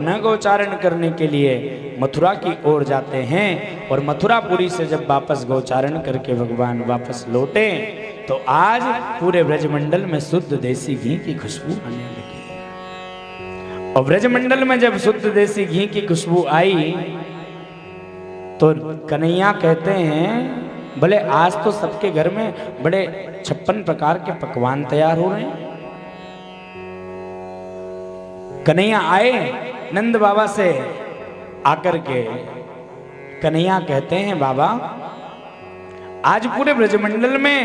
न गोचारण करने के लिए मथुरा की ओर जाते हैं। और मथुरापुरी से जब वापस गोचारण करके भगवान वापस लौटे तो आज पूरे ब्रजमंडल में शुद्ध देसी घी की खुशबू आने लगी। और ब्रजमंडल में जब शुद्ध देसी घी की खुशबू आई तो कन्हैया कहते हैं भले आज तो सबके घर में बड़े 56 प्रकार के पकवान तैयार हो रहे हैं। कन्हैया आए नंद बाबा से आकर के कन्हैया कहते हैं बाबा आज पूरे ब्रजमंडल में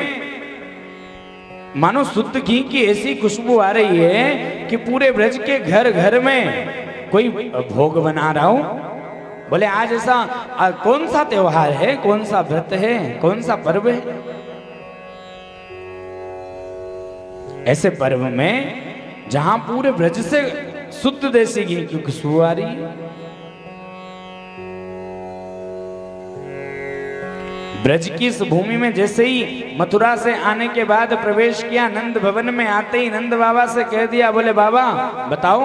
मानो शुद्ध घी की ऐसी खुशबू आ रही है कि पूरे ब्रज के घर घर में कोई भोग बना रहा हो। बोले आज ऐसा कौन सा त्योहार है, कौन सा व्रत है, कौन सा पर्व है? ऐसे पर्व में जहां पूरे ब्रज से शुद्ध देसी घी की खुशबू आ रही है। ब्रज की इस भूमि में जैसे ही मथुरा से आने के बाद प्रवेश किया, नंद भवन में आते ही नंद बाबा से कह दिया, बोले बाबा बताओ।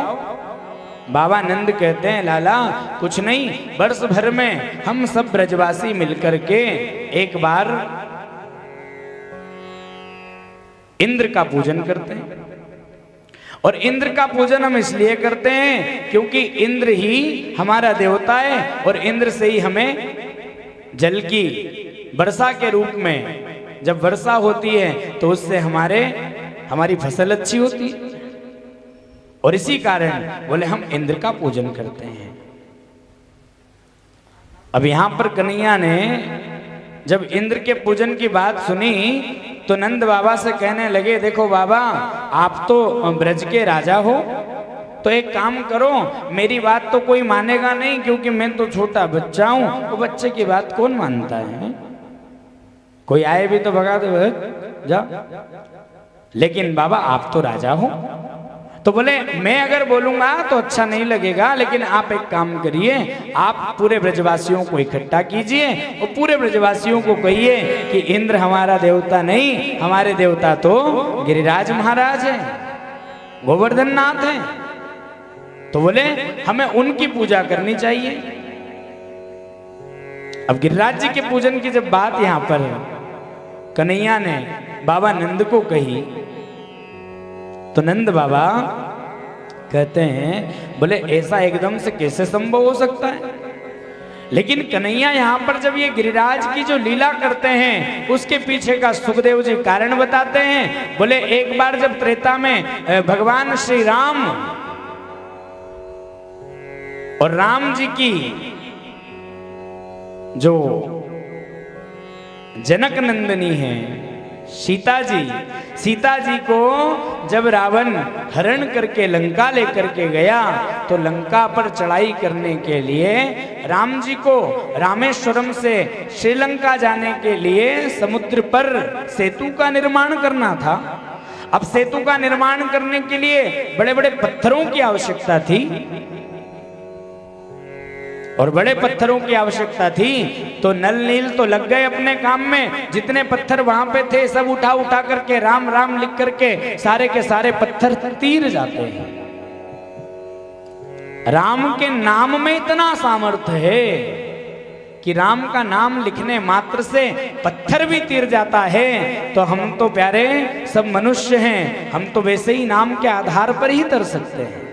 बाबा नंद कहते हैं लाला कुछ नहीं, वर्ष भर में हम सब ब्रजवासी मिलकर के एक बार इंद्र का पूजन करते हैं। और इंद्र का पूजन हम इसलिए करते हैं क्योंकि इंद्र ही हमारा देवता है और इंद्र से ही हमें जल की वर्षा के रूप में जब वर्षा होती है तो उससे हमारी फसल अच्छी होती है। और इसी कारण बोले हम इंद्र का पूजन करते हैं। अब यहां पर कन्हैया ने जब इंद्र के पूजन की बात सुनी तो नंद बाबा से कहने लगे देखो बाबा आप तो ब्रज के राजा हो, तो एक काम करो मेरी बात तो कोई मानेगा नहीं क्योंकि मैं तो छोटा बच्चा हूं। वो बच्चे की बात कौन मानता है? कोई आए भी तो भगा दो जा। लेकिन बाबा आप तो राजा हो। तो बोले मैं अगर बोलूंगा तो अच्छा नहीं लगेगा, लेकिन आप एक काम करिए, आप पूरे ब्रजवासियों को इकट्ठा कीजिए और पूरे ब्रजवासियों को कहिए कि इंद्र हमारा देवता नहीं, हमारे देवता तो गिरिराज महाराज हैं, गोवर्धन नाथ हैं। तो बोले हमें उनकी पूजा करनी चाहिए। अब गिरिराज जी के पूजन की जब बात यहां पर कन्हैया ने बाबा नंद को कही तो नंद बाबा कहते हैं बोले ऐसा एकदम से कैसे संभव हो सकता है? लेकिन कन्हैया यहां पर जब ये गिरिराज की जो लीला करते हैं उसके पीछे का सुखदेव जी कारण बताते हैं। बोले एक बार जब त्रेता में भगवान श्री राम और राम जी की जो जनक नंदनी है सीता जी को जब रावण हरण करके लंका लेकर के गया तो लंका पर चढ़ाई करने के लिए राम जी को रामेश्वरम से श्रीलंका जाने के लिए समुद्र पर सेतु का निर्माण करना था। अब सेतु का निर्माण करने के लिए बड़े बड़े पत्थरों की आवश्यकता थी और बड़े पत्थरों की आवश्यकता थी। तो नल नील तो लग गए अपने काम में, जितने पत्थर वहां पे थे सब उठा उठा करके राम राम लिख करके सारे के सारे पत्थर तीर जाते हैं। राम के नाम में इतना सामर्थ्य है कि राम का नाम लिखने मात्र से पत्थर भी तीर जाता है। तो हम तो प्यारे सब मनुष्य हैं, हम तो वैसे ही नाम के आधार पर ही तर सकते हैं।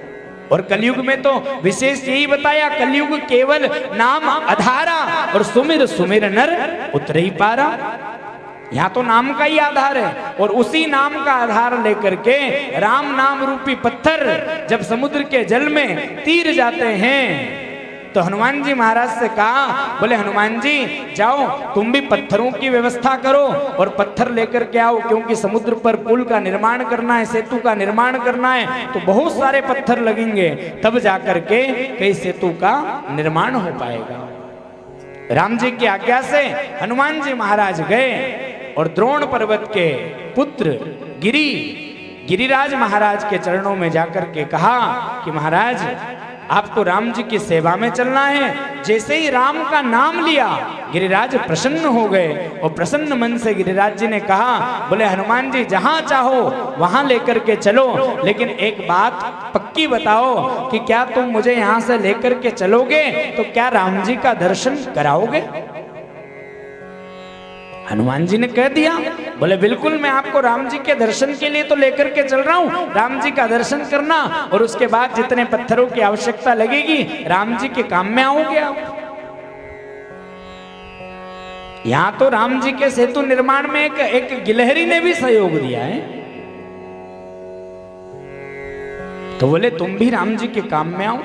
और कलयुग में तो विशेष यही बताया, कलयुग केवल नाम आधारा और सुमिर सुमिर नर उतर ही पारा। यहाँ तो नाम का ही आधार है और उसी नाम का आधार लेकर के राम नाम रूपी पत्थर जब समुद्र के जल में तीर जाते हैं तो हनुमान जी महाराज से कहा, बोले हनुमान जी जाओ तुम भी पत्थरों की व्यवस्था करो और पत्थर लेकर के आओ, क्योंकि समुद्र पर पुल का निर्माण करना है, सेतु का निर्माण करना है, तो बहुत सारे पत्थर लगेंगे, तब जाकर के कई सेतु का निर्माण हो पाएगा। राम जी की आज्ञा से हनुमान जी महाराज गए और द्रोण पर्वत के पुत्र गिरिराज महाराज के चरणों में जाकर के कहा कि महाराज आपको राम जी की सेवा में चलना है। जैसे ही राम का नाम लिया गिरिराज प्रसन्न हो गए और प्रसन्न मन से गिरिराज जी ने कहा, बोले हनुमान जी जहां चाहो वहां लेकर के चलो, लेकिन एक बात पक्की बताओ कि क्या तुम मुझे यहां से लेकर के चलोगे तो क्या राम जी का दर्शन कराओगे? हनुमान जी ने कह दिया, बोले बिल्कुल मैं आपको राम जी के दर्शन के लिए तो लेकर के चल रहा हूं, राम जी का दर्शन करना और उसके बाद जितने पत्थरों की आवश्यकता लगेगी राम जी के काम में आओगे आप। यहां तो राम जी के सेतु निर्माण में एक गिलहरी ने भी सहयोग दिया है। तो बोले तुम भी राम जी के काम में आओ।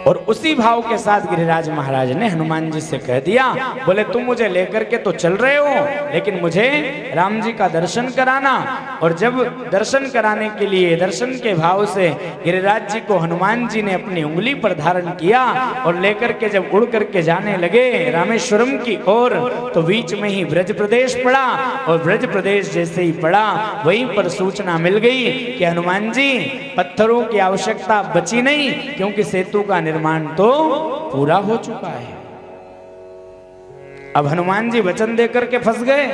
और उसी भाव के साथ गिरिराज महाराज ने हनुमान जी से कह दिया, बोले तुम मुझे लेकर के तो चल रहे हो, लेकिन मुझे राम जी का दर्शन कराना। और जब दर्शन कराने के लिए दर्शन के भाव से गिरिराज जी को हनुमान जी ने अपनी उंगली पर धारण किया और लेकर के जब उड़ करके जाने लगे रामेश्वरम की ओर, तो बीच में ही ब्रज प्रदेश पड़ा। और ब्रज प्रदेश जैसे ही पड़ा वहीं पर सूचना मिल गई कि हनुमान जी पत्थरों की आवश्यकता बची नहीं, क्योंकि सेतु का निर्माण तो पूरा हो चुका है। अब हनुमान जी वचन देकर के फंस गए।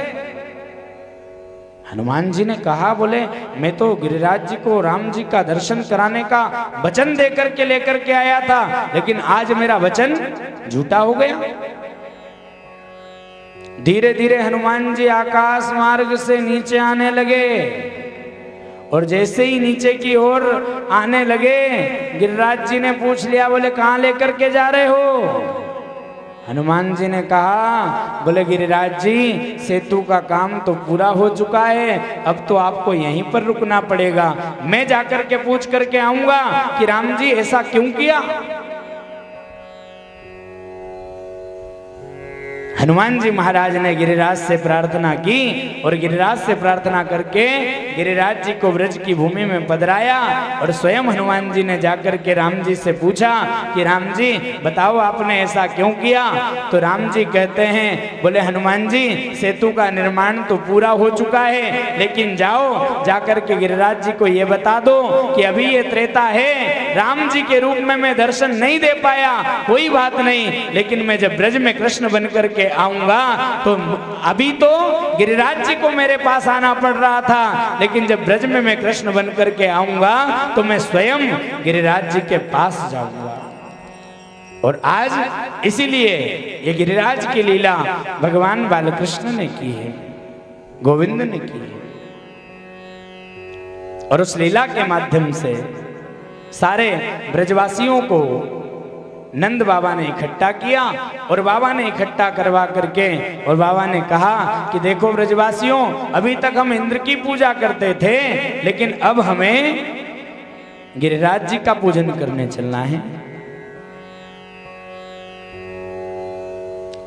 हनुमान जी ने कहा, बोले मैं तो गिरिराज जी को राम जी का दर्शन कराने का वचन देकर के लेकर के आया था, लेकिन आज मेरा वचन झूठा हो गया। धीरे धीरे हनुमान जी आकाश मार्ग से नीचे आने लगे और जैसे ही नीचे की ओर आने लगे गिरिराज जी ने पूछ लिया, बोले कहां लेकर के जा रहे हो? हनुमान जी ने कहा, बोले गिरिराज जी सेतु का काम तो पूरा हो चुका है, अब तो आपको यहीं पर रुकना पड़ेगा। मैं जाकर के पूछ करके आऊंगा कि राम जी ऐसा क्यों किया। हनुमान जी महाराज ने गिरिराज से प्रार्थना की और गिरिराज से प्रार्थना करके गिरिराज जी को ब्रज की भूमि में पधराया और स्वयं हनुमान जी ने जाकर के राम जी से पूछा कि राम जी बताओ आपने ऐसा क्यों किया। तो राम जी कहते हैं, बोले हनुमान जी सेतु का निर्माण तो पूरा हो चुका है, लेकिन जाओ जाकर के गिरिराज जी को ये बता दो कि अभी ये त्रेता है, राम जी के रूप में मैं दर्शन नहीं दे पाया, कोई बात नहीं, लेकिन मैं जब ब्रज में कृष्ण बन करके आऊंगा तो अभी तो गिरिराज जी को मेरे पास आना पड़ रहा था, लेकिन जब ब्रज में मैं कृष्ण बन करके आऊंगा तो मैं स्वयं गिरिराज जी के पास जाऊंगा। और आज इसीलिए ये गिरिराज की लीला भगवान बालकृष्ण ने की है, गोविंद ने की है। और उस लीला के माध्यम से सारे ब्रजवासियों को नंद बाबा ने इकट्ठा किया और बाबा ने इकट्ठा करवा करके और बाबा ने कहा कि देखो ब्रजवासियों, अभी तक हम इंद्र की पूजा करते थे, लेकिन अब हमें गिरिराज जी का पूजन करने चलना है।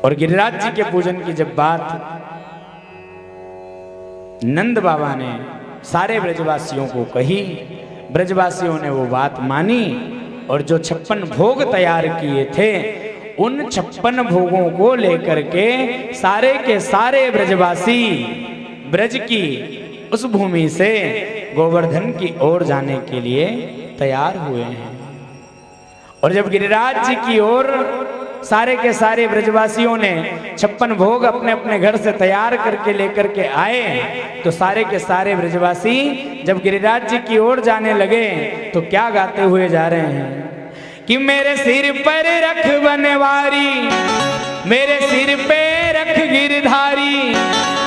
और गिरिराज जी के पूजन की जब बात नंद बाबा ने सारे ब्रजवासियों को कही, ब्रजवासियों ने वो बात मानी और जो 56 भोग तैयार किए थे उन 56 भोगों को लेकर के सारे के सारे ब्रजवासी ब्रज की उस भूमि से गोवर्धन की ओर जाने के लिए तैयार हुए हैं। और जब गिरिराज जी की ओर सारे के सारे ब्रजवासियों ने 56 भोग अपने अपने घर से तैयार करके लेकर के आए, तो सारे के सारे ब्रजवासी जब गिरिराज जी की ओर जाने लगे तो क्या गाते हुए जा रहे हैं कि मेरे सिर पर रख बनवारी, मेरे सिर पे रख गिरधारी,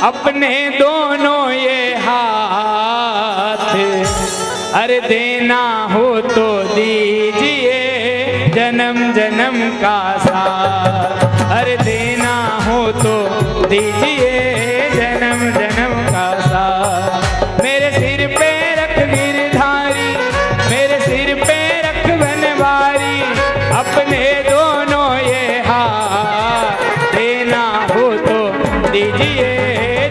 अपने दोनों ये हाथ, अरे देना हो तो दीजिए जन्म जन्म का साथ, अरे देना हो तो दीजिए जन्म जन्म का साथ। मेरे सिर पे रख गिरधारी, मेरे सिर पे रख बनवारी, अपने दोनों ये हाथ, देना हो तो दीजिए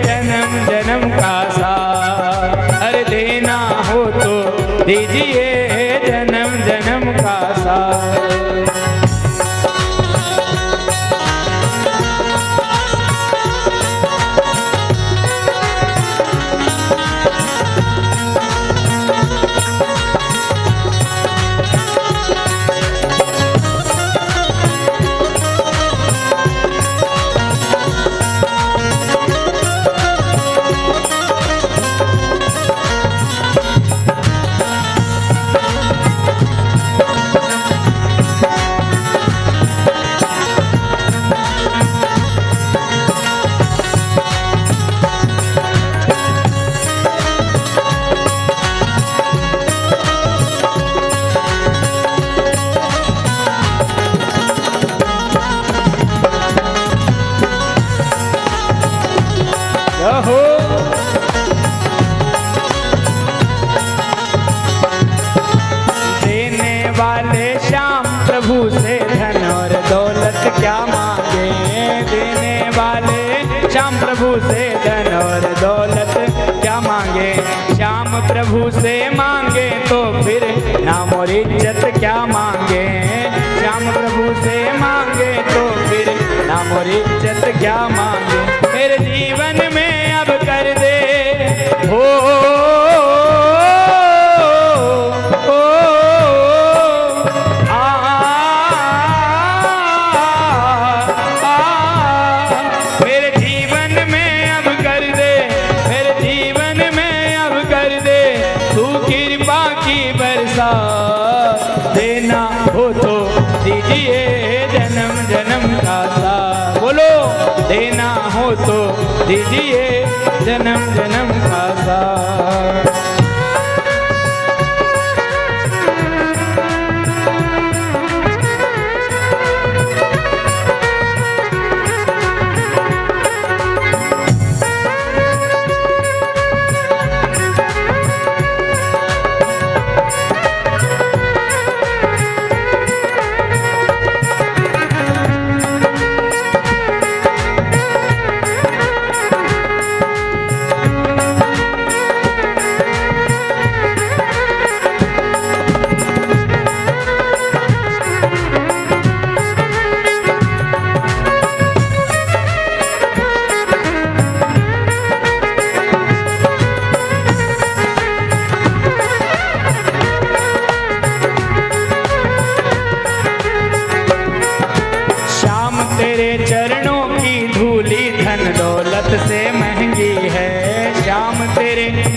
जन्म जन्म का साथ, अरे देना हो तो दीजिए जन्म जन्म का साथ। वाले श्याम प्रभु से धन और दौलत क्या मांगे। देने वाले श्याम प्रभु से धन और दौलत क्या मांगे। श्याम प्रभु से मांगे तो फिर नाम और इज्जत क्या मांगे। श्याम प्रभु से मांगे तो फिर नाम और इज्जत क्या मांगे। मेरे जीवन में अब कर दे हो मेरे जीवन में अब कर दे, मेरे जीवन में अब कर दे तू कृपा की बरसात। देना हो तो दीजिए जन्म जन्म का साथ। बोलो देना हो तो दीजिए जन्म जन्म का साथ।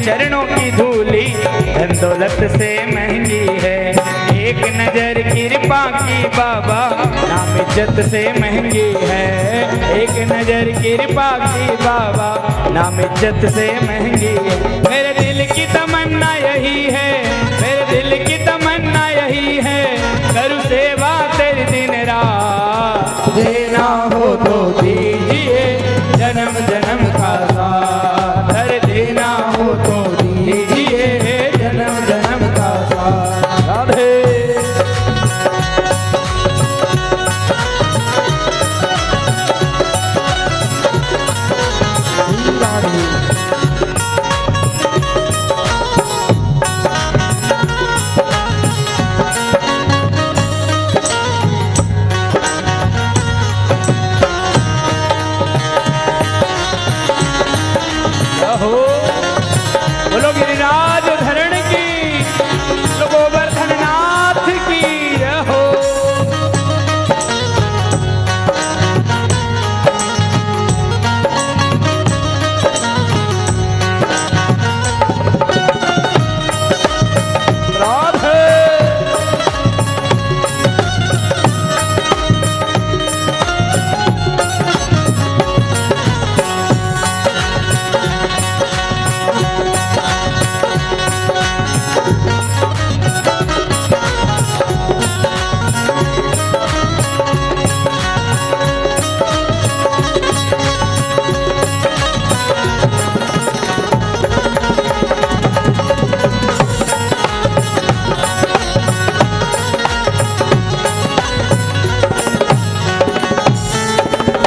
चरणों की धूली धन दौलत से महंगी है। एक नजर कृपा की बाबा नाम इज्जत से महंगी है। एक नजर कृपा की बाबा नाम इज्जत से महंगी है। मेरे दिल की तमन्ना यही है, मेरे दिल की तमन्ना यही है करूँ सेवा तेरी दिन रात। देना हो तो दीजिए जन्म जन्म का साथ। देना हो तो दीजिए जन्म जन्म का साथ। राधे बोलो गिरिराज धरण की, गोवर्धन नाथ की हो। राधे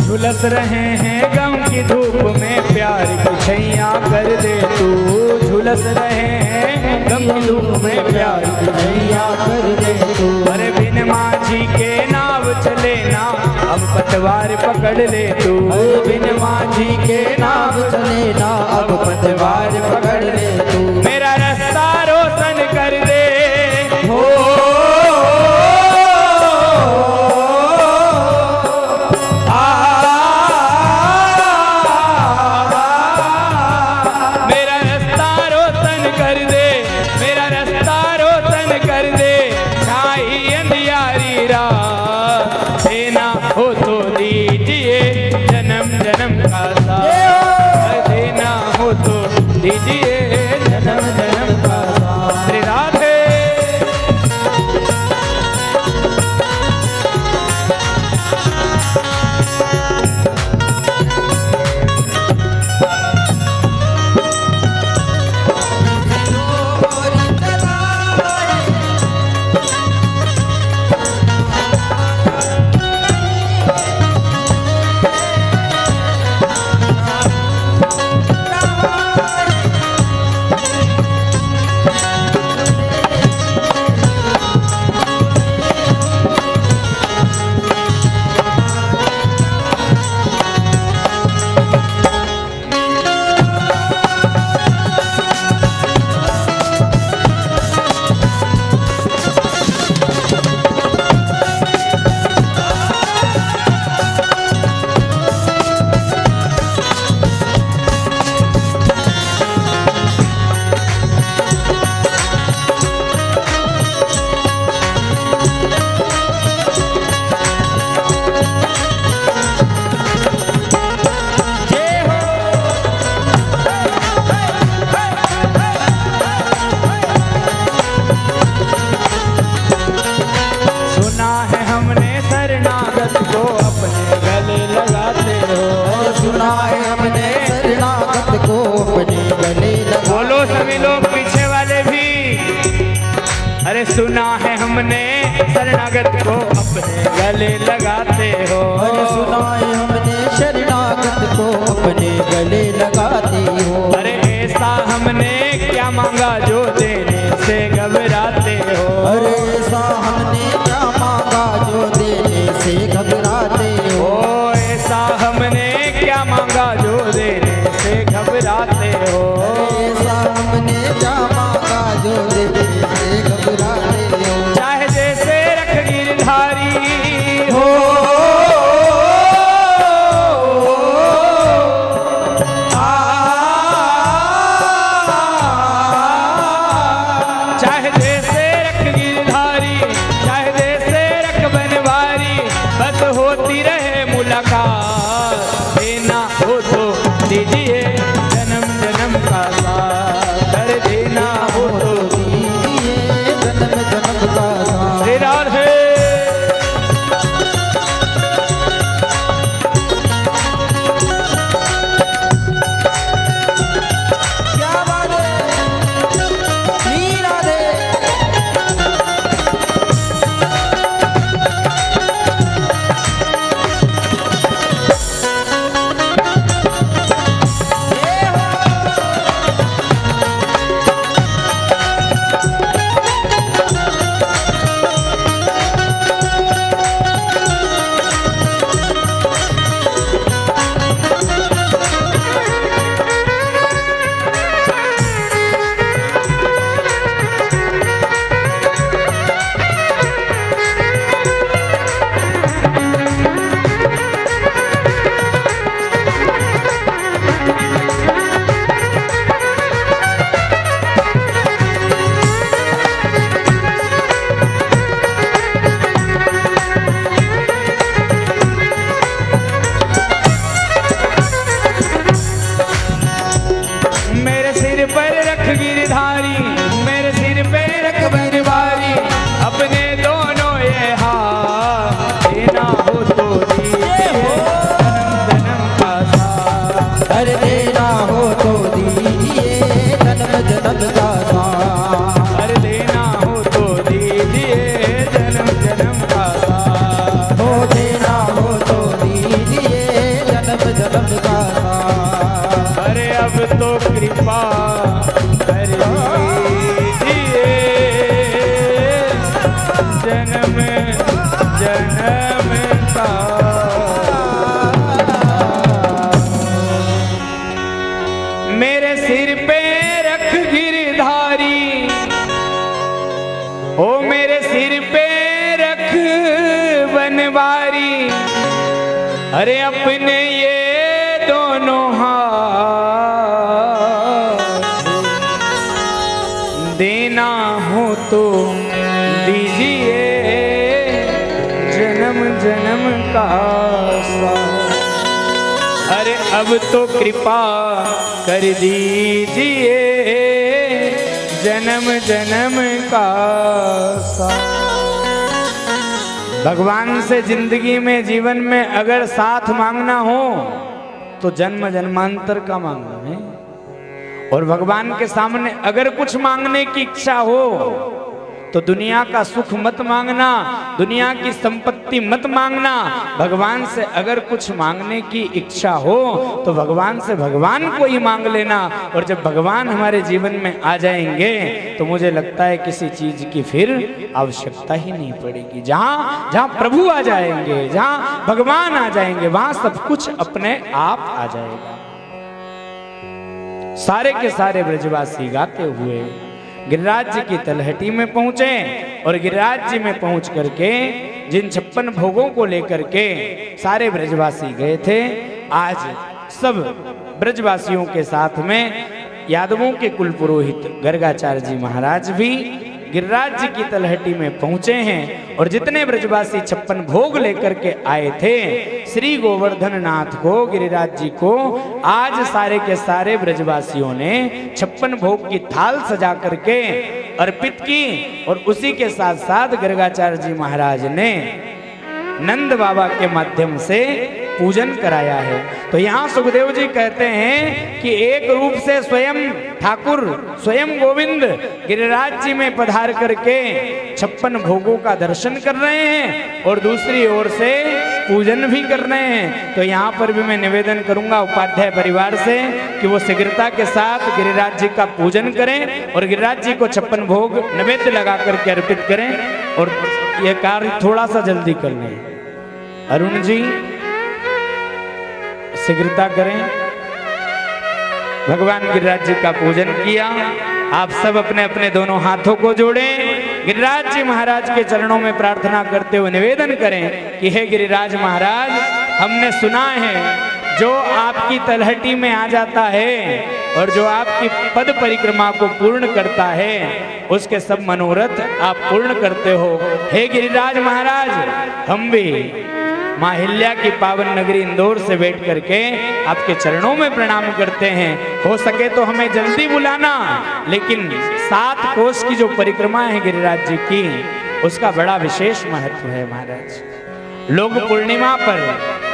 झुलस रहे हैं गम की धूप में प्यार की छैया कर दे तू। झुलस रहे हैं गम की धूप में प्यार की छैया कर दे तू। अरे बिन माझी के नाव चले ना अब पतवार पकड़ ले तू। बिन माझी के नाव चले ना अब पतवार पकड़ ले तू। मेरा रास्ता रोशन कर दे हो हो तो दीजिए हमने शरणागत को अपने गले लगाते हो। अरे सुनाए हमने शरणागत को अपने गले लगाते हो। अरे ऐसा हमने क्या मांगा जो देने से घबराते हो। अरे ऐसा हमने क्या मांगा जो देने से घबराते हो। ऐसा हमने क्या मांगा जो देने से घबराते हो। ऐसा हमने क्या मांगा जो देने से घबराते हो। चाहे जैसे रख गिरधारी हो, चाहे जैसे रख गिरधारी, चाहे जैसे रख बनवारी, बस होती रहे मुलाकात। देना हो तो दीजिए जन्म जन्म का साथ, कर देना हो तो दीजिए जन्म जन्म का साथ। श्री राधे। क्या बात है, श्री राधे। मेरे सिर पर रख गिरधारी, मेरे सिर पे रख बनवारी, अपने दोनों ये हाथ, देना हो तो दीजिए जन्म जन्म का साथ। अरे देना हो तो दीजिए जन्म जन्म का साथ। अरे देना हो तो दीजिए जन्म जन्म का साथ। हो देना हो तो दीजिए जन्म जन्म का साथ। अरे अब तो कृपा कर दीजिए जन्म जन्म का। मेरे सिर पे रख गिरधारी, ओ मेरे सिर पे रख बनवारी, अरे अपने ये दोनों देना हो तो दीजिए जन्म जन्म का साथ। अरे अब तो कृपा कर दीजिए जन्म जन्म का साथ। भगवान से जिंदगी में जीवन में अगर साथ मांगना हो तो जन्म जन्मांतर का मांगना है। और भगवान के सामने अगर कुछ मांगने की इच्छा हो तो दुनिया का सुख मत मांगना, दुनिया की संपत्ति मत मांगना। भगवान से अगर कुछ मांगने की इच्छा हो तो भगवान से भगवान को ही मांग लेना। और जब भगवान हमारे जीवन में आ जाएंगे तो मुझे लगता है किसी चीज की फिर आवश्यकता ही नहीं पड़ेगी। जहां जहां प्रभु आ जाएंगे, जहां भगवान आ जाएंगे, वहां सब कुछ अपने आप आ जाएगा। सारे के सारे ब्रजवासी गाते हुए गिरिराज जी की तलहटी में पहुंचे और गिरिराज जी में पहुंच करके जिन 56 भोगों को लेकर के सारे ब्रजवासी गए थे, आज सब ब्रजवासियों के साथ में यादवों के कुल पुरोहित गर्गाचार्य जी महाराज भी गिरिराज जी की तलहटी में पहुंचे हैं। और जितने ब्रजवासी 56 भोग लेकर के आए थे श्री गोवर्धन नाथ को, गिरिराज जी को, आज सारे के सारे ब्रजवासियों ने 56 भोग की थाल सजा करके अर्पित की। और उसी के साथ साथ गर्गाचार्य जी महाराज ने नंद बाबा के माध्यम से पूजन कराया है। तो यहाँ सुखदेव जी कहते हैं कि एक रूप से स्वयं ठाकुर स्वयं गोविंद गिरिराज जी में पधार करके 56 भोगों का दर्शन कर रहे हैं और दूसरी ओर से पूजन भी कर रहे हैं। तो यहाँ पर भी मैं निवेदन करूंगा उपाध्याय परिवार से कि वो शीघ्रता के साथ गिरिराज जी का पूजन करें और गिरिराज जी को 56 भोग नैवेद्य लगा करके अर्पित करें और ये कार्य थोड़ा सा जल्दी कर लें। अरुण जी शीघ्रता करें। भगवान गिरिराज जी का पूजन किया। आप सब अपने अपने दोनों हाथों को जोड़ें। गिरिराज जी महाराज के चरणों में प्रार्थना करते हुए निवेदन करें कि हे गिरिराज महाराज, हमने सुना है जो आपकी तलहटी में आ जाता है और जो आपकी पद परिक्रमा को पूर्ण करता है उसके सब मनोरथ आप पूर्ण करते हो। हे गिरिराज महाराज, हम भी माहिल्या की पावन नगरी इंदौर से बैठ करके आपके चरणों में प्रणाम करते हैं। हो सके तो हमें जल्दी बुलाना, लेकिन 7 कोस की जो परिक्रमा है गिरिराज जी की, उसका बड़ा विशेष महत्व है महाराज। लोग पूर्णिमा पर,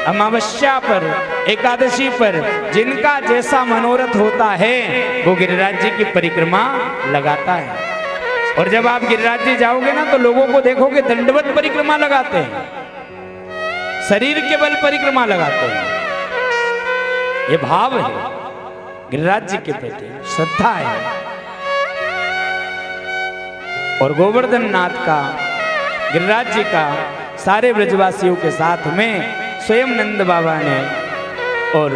अमावस्या पर, एकादशी पर जिनका जैसा मनोरथ होता है वो गिरिराज जी की परिक्रमा लगाता है। और जब आप गिरिराज जी जाओगे ना तो लोगों को देखोगे दंडवत परिक्रमा लगाते हैं, शरीर के बल परिक्रमा लगाते हैं। ये भाव है गिरिराज जी के प्रति, श्रद्धा है। और गोवर्धन नाथ का, गिरिराज जी का सारे ब्रजवासियों के साथ में स्वयं नंद बाबा ने और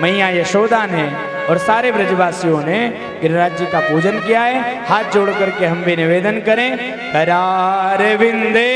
मैया यशोदा ने और सारे ब्रजवासियों ने गिरिराज जी का पूजन किया है। हाथ जोड़ करके हम भी निवेदन करें, करार विंदे